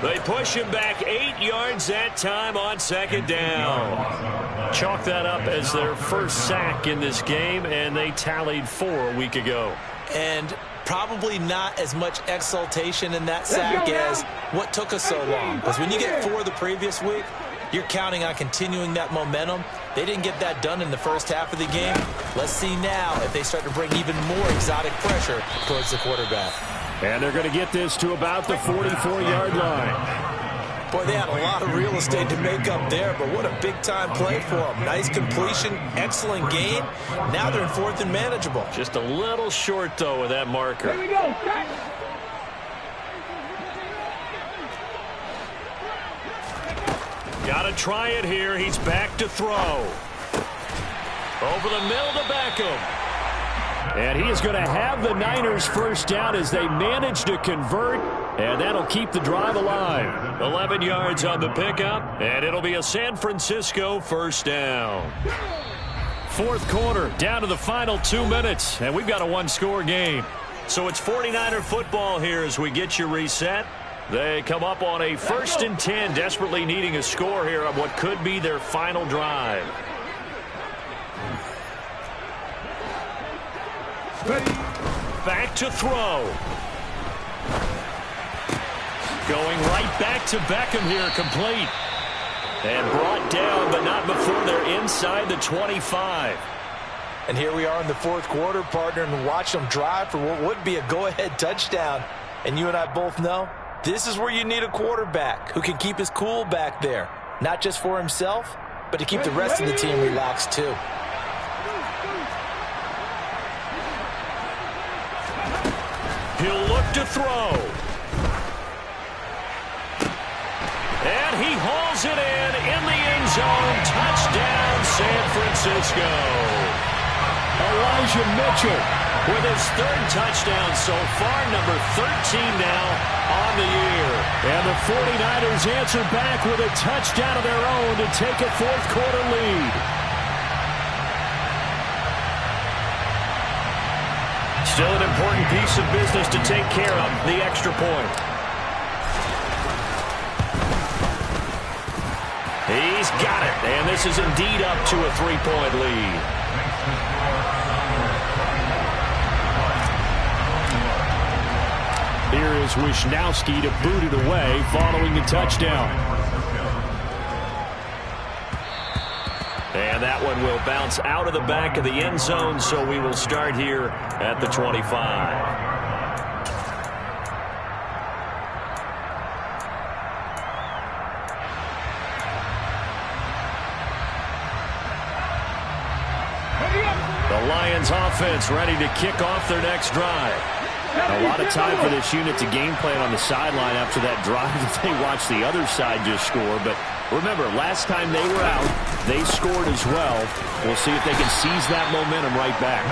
They push him back 8 yards that time on 2nd down. Chalk that up as their first sack in this game, and they tallied 4 a week ago. And probably not as much exultation in that sack as what took us so long. Because when you get 4 the previous week, you're counting on continuing that momentum. They didn't get that done in the first half of the game. Let's see now if they start to bring even more exotic pressure towards the quarterback. And they're going to get this to about the 44-yard line. Boy, they had a lot of real estate to make up there, but what a big-time play for them. Nice completion, excellent gain. Now they're in 4th and manageable. Just a little short, though, with that marker. Here we go. Got to try it here. He's back to throw. Over the middle to Beckham. And he is going to have the Niners first down as they manage to convert, and that'll keep the drive alive. 11 yards on the pickup, and it'll be a San Francisco first down. Fourth quarter, down to the final 2 minutes, and we've got a 1-score game. So it's 49er football here as we get you reset. They come up on a 1st and 10, desperately needing a score here on what could be their final drive. Back to throw. Going right back to Beckham here, complete. And brought down, but not before they're inside the 25. And here we are in the fourth quarter, partner, and watch them drive for what would be a go-ahead touchdown. And you and I both know this is where you need a quarterback who can keep his cool back there. Not just for himself, but to keep the rest of the team relaxed too. He'll look to throw. And he hauls it in the end zone. Touchdown, San Francisco. Elijah Mitchell with his third touchdown so far, number 13 now on the year. And the 49ers answer back with a touchdown of their own to take a fourth-quarter lead. Still an important piece of business to take care of, the extra point. He's got it, and this is indeed up to a 3-point lead. Here is Wisnowski to boot it away following the touchdown. And that one will bounce out of the back of the end zone, so we will start here at the 25. The Lions offense ready to kick off their next drive. A lot of time for this unit to game plan on the sideline after that drive that they watched the other side just score. But remember, last time they were out, they scored as well. We'll see if they can seize that momentum right back.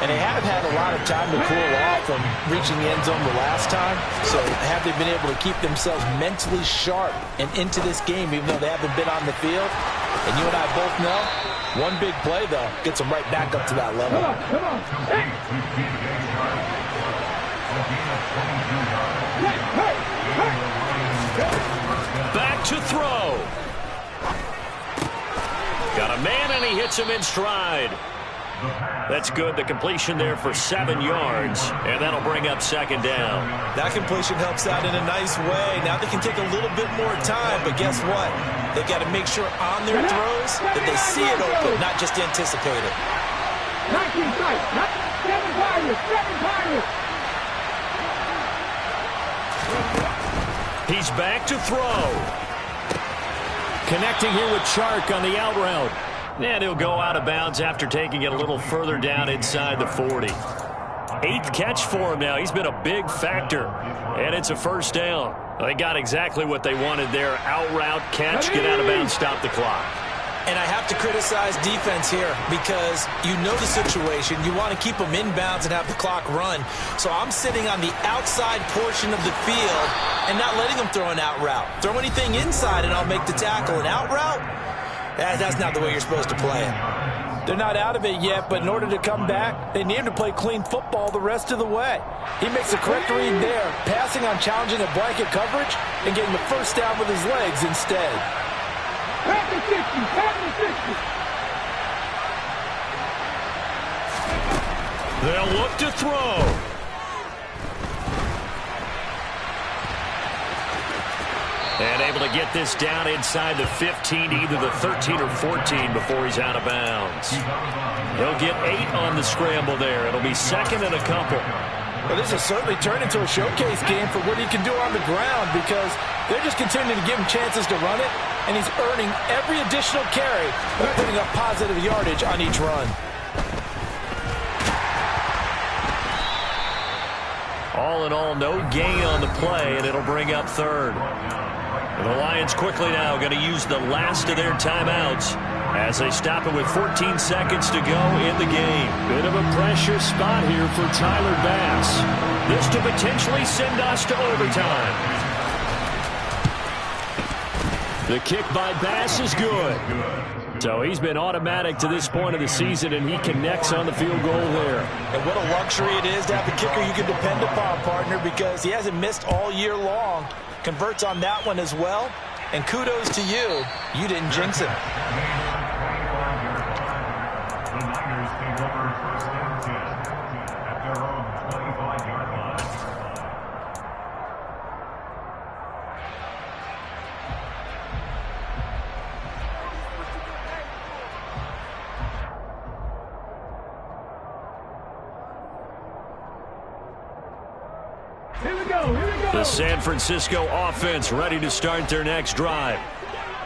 And they have had a lot of time to cool off from reaching the end zone the last time. So have they been able to keep themselves mentally sharp and into this game, even though they haven't been on the field? And you and I both know, one big play, though, gets them right back up to that level. Come on. Hey. Back to throw. Got a man, and he hits him in stride. That's good. The completion there for 7 yards, and that'll bring up second down. That completion helps out in a nice way. Now they can take a little bit more time, but guess what? They got to make sure on their throws that they see it open, not just anticipate it. 19 strikes. 7 Pirates. He's back to throw. Connecting here with Chark on the out route. And he'll go out of bounds after taking it a little further down inside the 40. 8th catch for him now. He's been a big factor. And it's a first down. They got exactly what they wanted there. Out route, catch, get out of bounds, stop the clock. And I have to criticize defense here because you know the situation. You want to keep them inbounds and have the clock run. So I'm sitting on the outside portion of the field and not letting them throw an out route. Throw anything inside and I'll make the tackle. An out route? That's not the way you're supposed to play it. They're not out of it yet, but in order to come back, they need him to play clean football the rest of the way. He makes the correct read there, passing on challenging a blanket coverage and getting the first down with his legs instead. Back to 60. They'll look to throw. And able to get this down inside the 15, either the 13 or 14 before he's out of bounds. He'll get 8 on the scramble there. It'll be second and a couple. Well, this has certainly turned into a showcase game for what he can do on the ground because they're just continuing to give him chances to run it, and he's earning every additional carry by putting up positive yardage on each run. All in all, no gain on the play, and it'll bring up third. And the Lions quickly now going to use the last of their timeouts as they stop it with 14 seconds to go in the game. Bit of a pressure spot here for Tyler Bass. This to potentially send us to overtime. The kick by Bass is good. So he's been automatic to this point of the season, and he connects on the field goal there. And what a luxury it is to have a kicker you can depend upon, partner, because he hasn't missed all year long. Converts on that one as well. And kudos to you. You didn't jinx him. The Niners take over first and 10 at their own 25-yard line. Here we go. The San Francisco offense ready to start their next drive.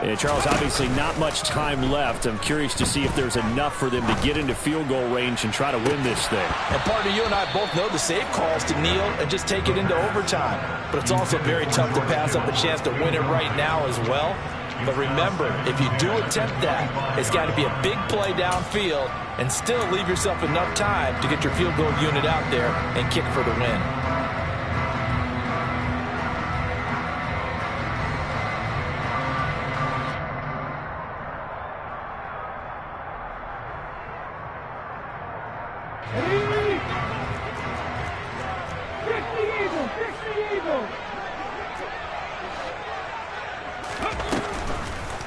Yeah, Charles, obviously not much time left. I'm curious to see if there's enough for them to get into field goal range and try to win this thing. And partner, you and I both know the safe calls to kneel and just take it into overtime. But it's also very tough to pass up a chance to win it right now as well. But remember, if you do attempt that, it's got to be a big play downfield and still leave yourself enough time to get your field goal unit out there and kick for the win.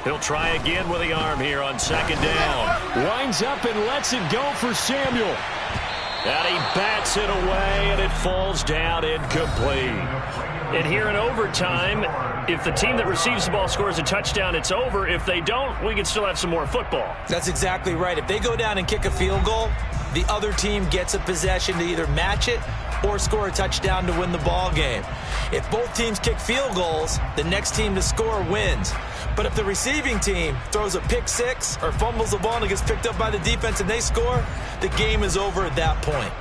He'll try again with the arm here on second down. Winds up and lets it go for Samuel. And he bats it away, and it falls down incomplete. And here in overtime, if the team that receives the ball scores a touchdown, it's over. If they don't, we can still have some more football. That's exactly right. If they go down and kick a field goal, the other team gets a possession to either match it or score a touchdown to win the ball game. If both teams kick field goals, the next team to score wins. But if the receiving team throws a pick six or fumbles the ball and it gets picked up by the defense and they score, the game is over at that point.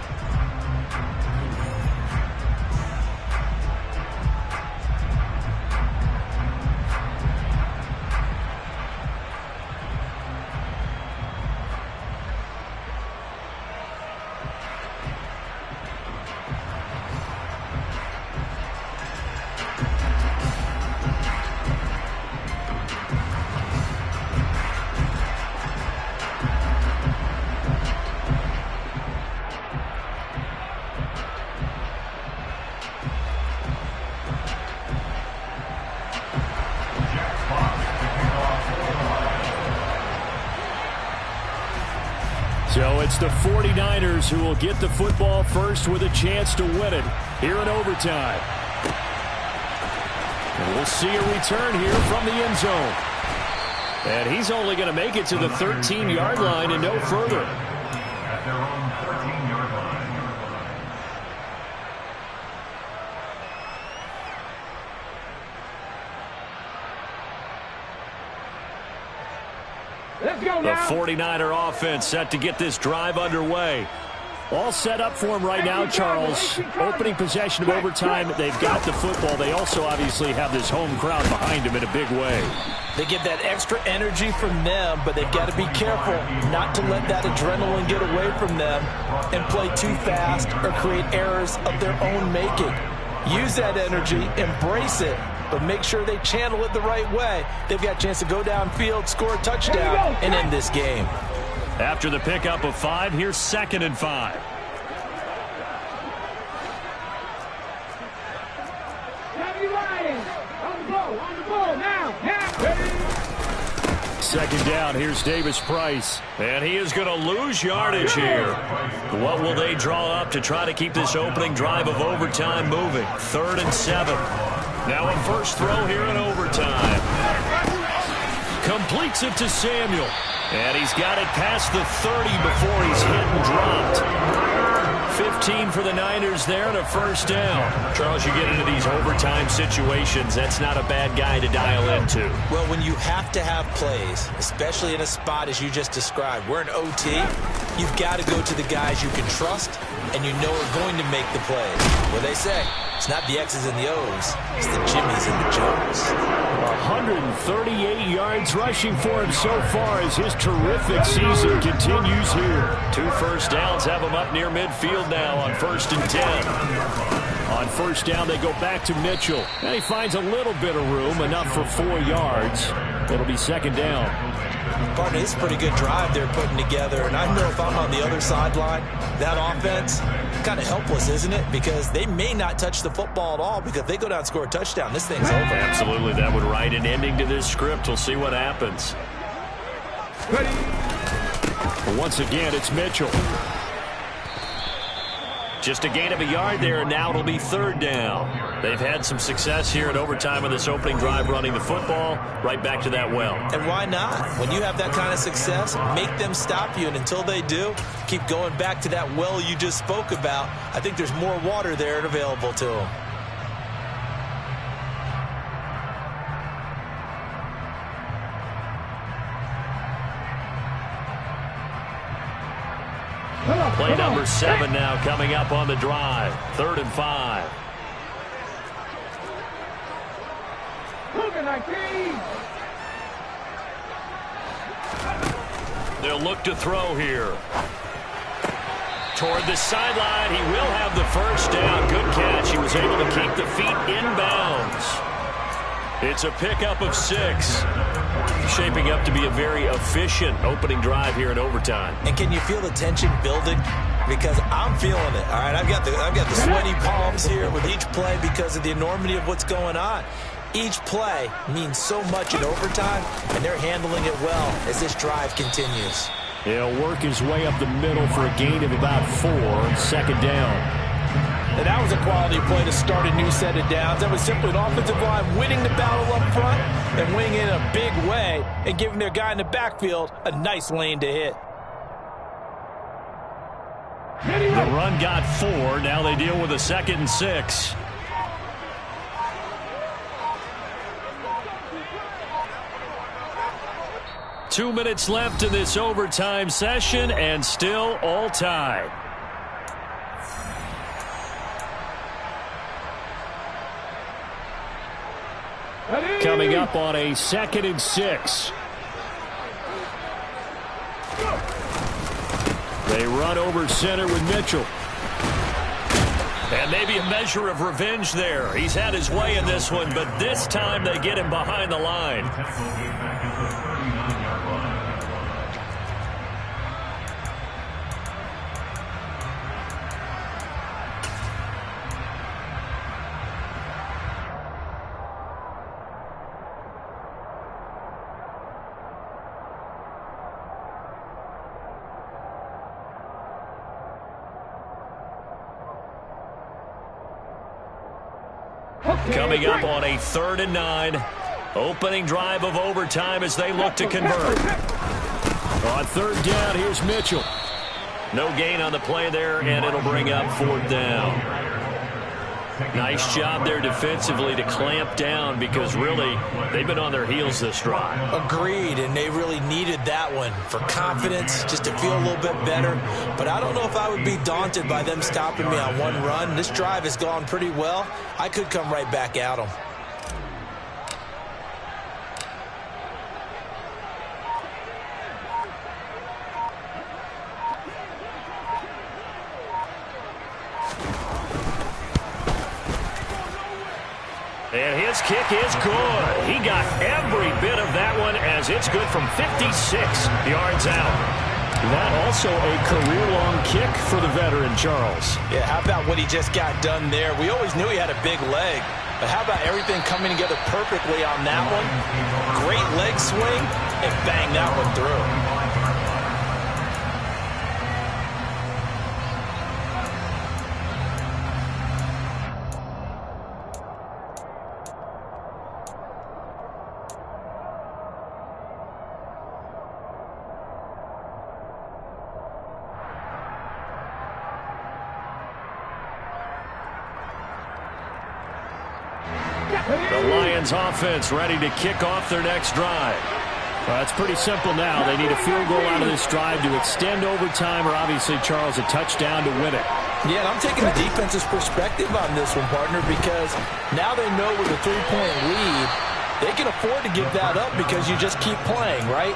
So it's the 49ers who will get the football first with a chance to win it here in overtime. And we'll see a return here from the end zone. And he's only going to make it to the 13-yard line and no further. At their own 13-yard line. Let's go The now. 49er offense set to get this drive underway. All set up for him right now, Charles. Opening possession of overtime. They've got the football. They also obviously have this home crowd behind them in a big way. They get that extra energy from them, but they've got to be careful not to let that adrenaline get away from them and play too fast or create errors of their own making. Use that energy, embrace it, but make sure they channel it the right way. They've got a chance to go downfield, score a touchdown, and end this game. After the pickup of 5, here's 2nd and 5. On the ball, now. Second down, here's Davis Price. And he is going to lose yardage here. What will they draw up to try to keep this opening drive of overtime moving? 3rd and 7. Now a first throw here in overtime. Completes it to Samuel. And he's got it past the 30 before he's hit and dropped. 15 for the Niners there and a first down. Charles, you get into these overtime situations, that's not a bad guy to dial into. Well, when you have to have plays, especially in a spot as you just described, we're in OT, you've got to go to the guys you can trust and you know are going to make the plays. What they say, it's not the X's and the O's, it's the Jimmys and the Joes. 138 yards rushing for him so far as his terrific season continues here. 2 first downs have him up near midfield now on 1st and 10. On first down, they go back to Mitchell. And he finds a little bit of room, enough for 4 yards. It'll be 2nd down. Partner, this is a pretty good drive they're putting together. And I know if I'm on the other sideline, that offense, kind of helpless, isn't it? Because they may not touch the football at all, because if they go down and score a touchdown, this thing's over. Absolutely, that would write an ending to this script. We'll see what happens. But once again, it's Mitchell. Just a gain of a yard there, and now it'll be 3rd down. They've had some success here in overtime in this opening drive running the football. Right back to that well. And why not? When you have that kind of success, make them stop you. And until they do, keep going back to that well you just spoke about. I think there's more water there and available to them. Play number 7 now coming up on the drive. 3rd and 5. They'll look to throw here. Toward the sideline, he will have the first down. Good catch. He was able to keep the feet inbounds. It's a pickup of 6. Shaping up to be a very efficient opening drive here in overtime. And can you feel the tension building? Because I'm feeling it. All right, I've got the sweaty palms here with each play because of the enormity of what's going on. Each play means so much in overtime, and they're handling it well as this drive continues. He'll work his way up the middle for a gain of about 4, second down. And that was a quality play to start a new set of downs. That was simply an offensive line winning the battle up front and winning in a big way and giving their guy in the backfield a nice lane to hit. The run got 4. Now they deal with a 2nd and 6. Two minutes left in this overtime session, and still all tied. Coming up on a 2nd and 6. They run over center with Mitchell. And maybe a measure of revenge there. He's had his way in this one, but this time they get him behind the line. Coming up on a 3rd and 9. Opening drive of overtime as they look to convert. On 3rd down, here's Mitchell. No gain on the play there, and it'll bring up 4th down. Nice job there defensively to clamp down because really they've been on their heels this drive. Agreed, and they really needed that one for confidence, just to feel a little bit better. But I don't know if I would be daunted by them stopping me on one run. This drive has gone pretty well. I could come right back at them. And his kick is good. He got every bit of that one as it's good from 56 yards out. That also a career-long kick for the veteran, Charles. Yeah, how about what he just got done there? We always knew he had a big leg, but how about everything coming together perfectly on that one? Great leg swing, and bang that one through. The Lions offense ready to kick off their next drive. Well, it's pretty simple now. They need a field goal out of this drive to extend overtime or obviously, Charles, a touchdown to win it. Yeah, and I'm taking the defense's perspective on this one, partner, because now they know with a 3-point lead, they can afford to give that up because you just keep playing, right?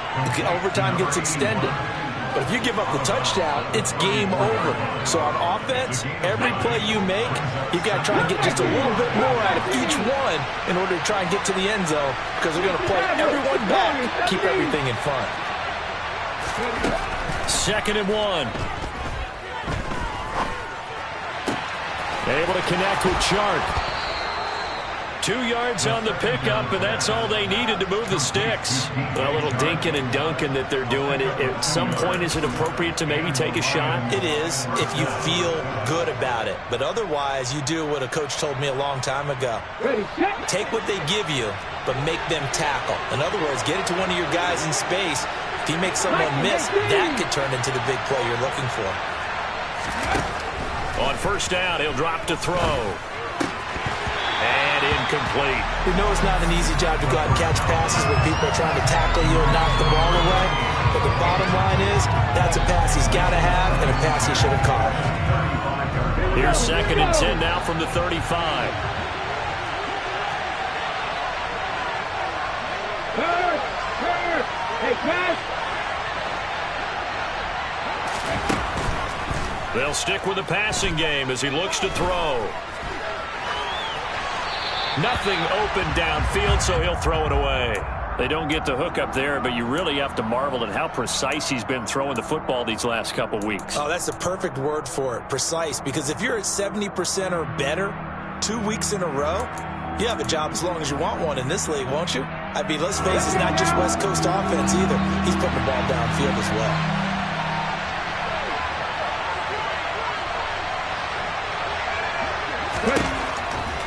Overtime gets extended. But if you give up the touchdown, it's game over. So on offense, every play you make, you've got to try and get just a little bit more out of each one in order to try and get to the end zone because they're going to play everyone back, keep everything in front. 2nd and 1. Able to connect with Chark. 2 yards on the pickup, and that's all they needed to move the sticks. A little dinking and dunking that they're doing. At some point, is it appropriate to maybe take a shot? It is if you feel good about it. But otherwise, you do what a coach told me a long time ago. Take what they give you, but make them tackle. In other words, get it to one of your guys in space. If he makes someone miss, that could turn into the big play you're looking for. On 1st down, he'll drop to throw. And incomplete. We know it's not an easy job to go out and catch passes when people are trying to tackle you and knock the ball away. But the bottom line is, that's a pass he's got to have and a pass he should have caught. Here's 2nd and 10 now from the 35. Hey, pass. They'll stick with the passing game as he looks to throw. Nothing open downfield, so he'll throw it away. They don't get the hook up there, but you really have to marvel at how precise he's been throwing the football these last couple weeks. Oh, that's the perfect word for it, precise, because if you're at 70% or better 2 weeks in a row, you have a job as long as you want one in this league, won't you? I mean, let's face it, it's not just West Coast offense either. He's putting the ball downfield as well.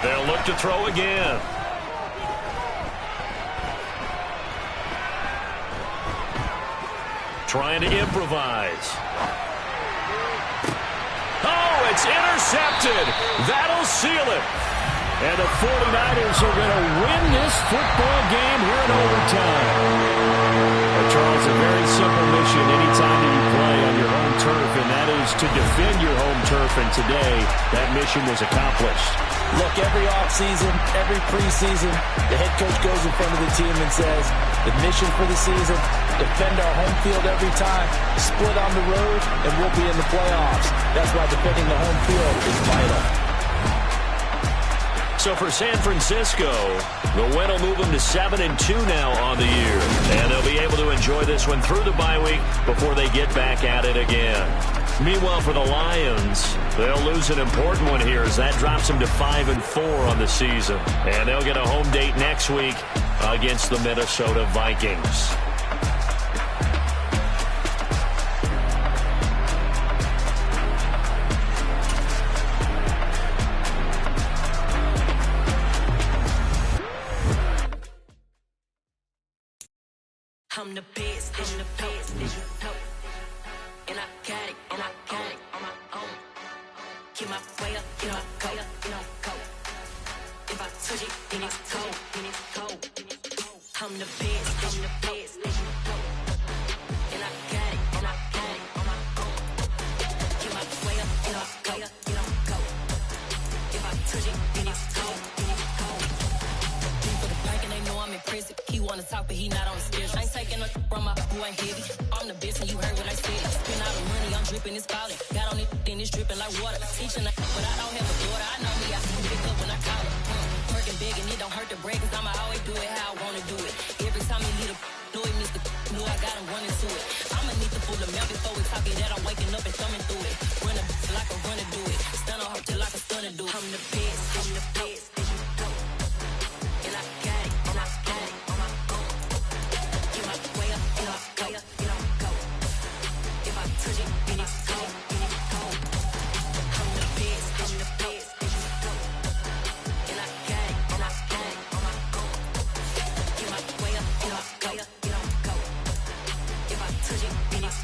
They'll look to throw again. Trying to improvise. Oh, it's intercepted. That'll seal it. And the 49ers are going to win this football game here in overtime. Well, Charles, a very simple mission anytime that you play on your home turf, and that is to defend your home turf. And today, that mission was accomplished. Look, every offseason, every preseason, the head coach goes in front of the team and says, the mission for the season, defend our home field every time, split on the road, and we'll be in the playoffs. That's why defending the home field is vital. So for San Francisco, the win will move them to 7-2 now on the year. And they'll be able to enjoy this one through the bye week before they get back at it again. Meanwhile, for the Lions, they'll lose an important one here as that drops them to 5-4 on the season. And they'll get a home date next week against the Minnesota Vikings. I'm the best, I'm the best, and I got it, and I got it on my own. Get my way up, get my go, go. If I touch it, then it's cold, then it's cold. I'm the best, I'm the best, and I got it, and I got it on my own. Get my way up, get my go. If I touch it, then it's cold, then it's cold. Deep for the bank and they know I'm impressive. He wanna talk, but he not on the schedule. I ain't taking nothing from my boo, ain't heavy. I'm the best, and you heard what I said. Spend all the money, I'm dripping, it's falling. Got on it, then it's dripping like water. Teaching, but I don't have a daughter. I know me, I can pick up when I call her. Working big, and it don't hurt to break, cause I'ma always do it how I wanna do it. Every time he lead a know it, Mr. Know I got him running to it. I'ma need to pull the milk before we talking that I'm waking up and thumbing through it. Run a till I can run and do it. Stun on her till I can stun and do it. I'm the best, I'm the best. And I got it, and I got it on my own. Get my way up, and I go. If I touch it, then it's cold, then it's cold. I'm the best, I'm the best. And I got it, and I got it on my own. Get my way up, and I go. If I touch it, then it's